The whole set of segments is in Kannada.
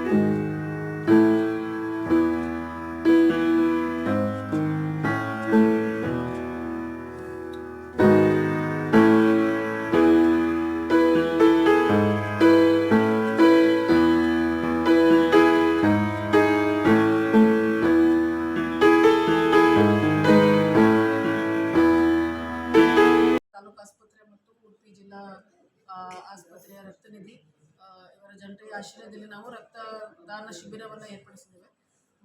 ತಾಲೂಕು ಆಸ್ಪತ್ರೆ ಮತ್ತು ಉಡುಪಿ ಜಿಲ್ಲಾ ಆಸ್ಪತ್ರೆಯ ರಕ್ತನಿಧಿ ಇವರ ಜನರಿಗೆ ಆಶ್ರಯದಲ್ಲಿ ನಾವು ರಕ್ತದಾನ ಶಿಬಿರವನ್ನು ಏರ್ಪಡಿಸಿದ್ದೇವೆ.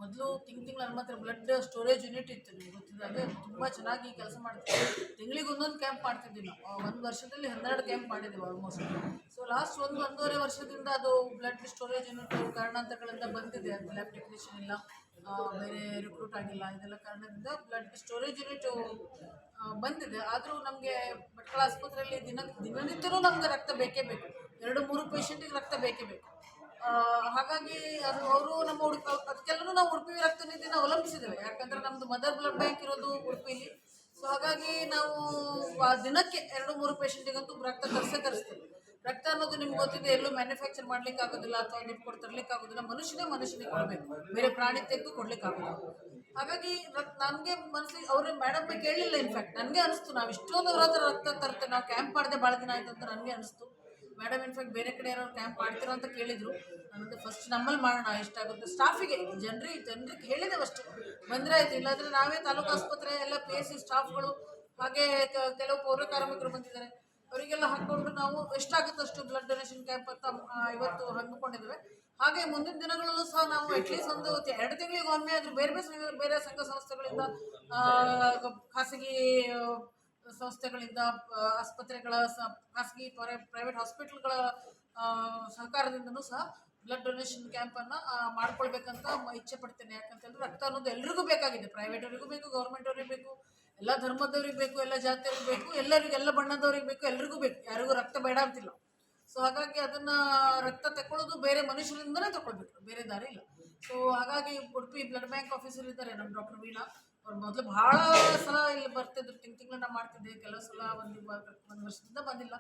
ಮೊದಲು ತಿಂಗಳು ನಮ್ಮ ಹತ್ರ ಬ್ಲಡ್ ಸ್ಟೋರೇಜ್ ಯೂನಿಟ್ ಇತ್ತು. ನಿಮ್ಗೆ ಗೊತ್ತಿದ್ದಾಗೆ ತುಂಬ ಚೆನ್ನಾಗಿ ಕೆಲಸ ಮಾಡ್ತೀವಿ. ತಿಂಗಳಿಗೆ ಒಂದೊಂದು ಕ್ಯಾಂಪ್ ಮಾಡ್ತಿದ್ವಿ ನಾವು. ಒಂದು ವರ್ಷದಲ್ಲಿ 12 ಕ್ಯಾಂಪ್ ಮಾಡಿದ್ದೀವಿ ಆಲ್ಮೋಸ್ಟ್. ಸೊ ಲಾಸ್ಟ್ ಒಂದೂವರೆ ವರ್ಷದಿಂದ ಅದು ಬ್ಲಡ್ ಸ್ಟೋರೇಜ್ ಯೂನಿಟ್ ಕಾರಣಾಂತರಗಳಿಂದ ಬಂದಿದೆ. ಅದು ಲ್ಯಾಬ್ ಟೆಕ್ನಿಷಿಯನ್ ಇಲ್ಲ, ಬೇರೆ ರಿಕ್ರೂಟ್ ಆಗಿಲ್ಲ, ಇದೆಲ್ಲ ಕಾರಣದಿಂದ ಬ್ಲಡ್ ಸ್ಟೋರೇಜ್ ಯೂನಿಟ್ ಬಂದಿದೆ. ಆದರೂ ನಮಗೆ ಭಟ್ಕಳ ಆಸ್ಪತ್ರೆಯಲ್ಲಿ ದಿನನಿತ್ಯವೂ ನಮ್ಗೆ ರಕ್ತ ಬೇಕೇ ಬೇಕು. 2-3 ಪೇಷಂಟಿಗೆ ರಕ್ತ ಬೇಕೇ ಬೇಕು. ಹಾಗಾಗಿ ಅವರು ನಮ್ಮ ಅದಕ್ಕೆಲ್ಲರೂ ನಾವು ಉಡುಪಿ ರಕ್ತನಿಧಿನ ಅವಲಂಬಿಸಿದ್ದೇವೆ. ಯಾಕಂದರೆ ನಮ್ಮದು ಮದರ್ ಬ್ಲಡ್ ಬ್ಯಾಂಕ್ ಇರೋದು ಉಡುಪಿಲಿ. ಸೊ ಹಾಗಾಗಿ ನಾವು ದಿನಕ್ಕೆ 2-3 ಪೇಷಂಟಿಗಂತೂ ರಕ್ತ ತರಿಸ್ತೇವೆ. ರಕ್ತ ಅನ್ನೋದು ನಿಮ್ಗೆ ಗೊತ್ತಿದೆ, ಎಲ್ಲೂ ಮ್ಯಾನುಫ್ಯಾಕ್ಚರ್ ಮಾಡ್ಲಿಕ್ಕೆ ಆಗೋದಿಲ್ಲ ಅಥವಾ ದುಡ್ಡು ಕೊಟ್ಟು ತರಲಿಕ್ಕೆ ಆಗೋದಿಲ್ಲ. ಮನುಷ್ಯನಿಗೆ ಕೊಡಬೇಕು, ಬೇರೆ ಪ್ರಾಣಿ ತೆಗೆದು ಕೊಡ್ಲಿಕ್ಕೆ ಆಗೋದಿಲ್ಲ. ಹಾಗಾಗಿ ನನಗೆ ಮನಸ್ಸಿಗೆ ಅವ್ರ ಮೇಡಮ್ ಕೇಳಲಿಲ್ಲ. ಇನ್ಫ್ಯಾಕ್ಟ್ ನನಗೆ ಅನಿಸ್ತು, ನಾವು ಇಷ್ಟೊಂದು ಅವ್ರ ಹತ್ರ ರಕ್ತ ತರ್ತೇವೆ, ನಾವು ಕ್ಯಾಂಪ್ ಮಾಡಿದೆ ಭಾಳ ದಿನ ಆಯ್ತು ಅಂತ ನನಗೆ ಅನಿಸ್ತು. ಮೇಡಮ್ ಇನ್ಫ್ಯಾಕ್ಟ್ ಬೇರೆ ಕಡೆ ಯಾರೋ ಕ್ಯಾಂಪ್ ಮಾಡ್ತೀರಾ ಅಂತ ಕೇಳಿದ್ರು. ನನಗೆ ಫಸ್ಟ್ ನಮ್ಮಲ್ಲಿ ಮಾಡೋಣ, ಎಷ್ಟಾಗುತ್ತೆ ಸ್ಟಾಫಿಗೆ, ಜನರಿಗೆ ಹೇಳಿದ್ದೇವೆ ಅಷ್ಟೇ. ಬಂದರೆ ಆಯಿತು, ಇಲ್ಲಾಂದರೆ ನಾವೇ ತಾಲೂಕು ಆಸ್ಪತ್ರೆ ಎಲ್ಲ PSC ಸ್ಟಾಫ್ಗಳು ಹಾಗೆ ಕೆಲವು ಪೌರ ಕಾರ್ಮಿಕರು ಬಂದಿದ್ದಾರೆ, ಅವರಿಗೆಲ್ಲ ಹಾಕ್ಕೊಂಡು ನಾವು ಎಷ್ಟಾಗುತ್ತೆ ಅಷ್ಟು ಬ್ಲಡ್ ಡೊನೇಷನ್ ಕ್ಯಾಂಪ್ ಅಂತ ಇವತ್ತು ಹಮ್ಮಿಕೊಂಡಿದ್ದೇವೆ. ಹಾಗೆ ಮುಂದಿನ ದಿನಗಳಲ್ಲೂ ಸಹ ನಾವು ಅಟ್ಲೀಸ್ಟ್ ಒಂದು 2 ತಿಂಗಳಿಗೆ ಒಮ್ಮೆ ಆದರೂ ಬೇರೆ ಸಂಘ ಸಂಸ್ಥೆಗಳಿಂದ, ಖಾಸಗಿ ಸಂಸ್ಥೆಗಳಿಂದ, ಆಸ್ಪತ್ರೆಗಳ ಖಾಸಗಿ ಪ್ರೈವೇಟ್ ಹಾಸ್ಪಿಟಲ್ಗಳ ಸಹಕಾರದಿಂದನೂ ಸಹ ಬ್ಲಡ್ ಡೊನೇಷನ್ ಕ್ಯಾಂಪನ್ನು ಮಾಡ್ಕೊಳ್ಬೇಕಂತ ಇಚ್ಛೆ ಪಡ್ತೇನೆ. ಯಾಕಂತಂದ್ರೆ ರಕ್ತ ಅನ್ನೋದು ಎಲ್ರಿಗೂ ಬೇಕಾಗಿದೆ. ಪ್ರೈವೇಟ್ ಅವರಿಗೂ ಬೇಕು, ಗೌರ್ಮೆಂಟ್ ಅವ್ರಿಗೆ ಬೇಕು, ಎಲ್ಲ ಧರ್ಮದವ್ರಿಗೆ ಬೇಕು, ಎಲ್ಲ ಜಾತಿಯವ್ರಿಗೆ ಬೇಕು, ಎಲ್ಲ ಬಣ್ಣದವ್ರಿಗೆ ಬೇಕು, ಎಲ್ರಿಗೂ ಬೇಕು. ಯಾರಿಗೂ ರಕ್ತ ಬೇಡ ಅಂತಿಲ್ಲ. ಸೊ ಹಾಗಾಗಿ ಅದನ್ನು ರಕ್ತ ತಗೊಳ್ಳೋದು ಬೇರೆ ಮನುಷ್ಯರಿಂದನೇ ತಗೊಳ್ಬೇಕು, ಬೇರೆ ದಾರಿ ಇಲ್ಲ. ಸೊ ಹಾಗಾಗಿ ಉಡುಪಿ ಬ್ಲಡ್ ಬ್ಯಾಂಕ್ ಆಫೀಸರ್ ಇದ್ದಾರೆ ನಮ್ಮ ಡಾಕ್ಟರ್ ವೀಣಾ. ಅವ್ರು ಮೊದಲು ಭಾಳ ಸಲ ಇಲ್ಲಿ ಬರ್ತಿದ್ರು, ತಿಂಗಳನ್ನ ಮಾಡ್ತಿದ್ದೆ. ಕೆಲವು ಸಲ ಒಂದು ವರ್ಷದಿಂದ ಬಂದಿಲ್ಲ.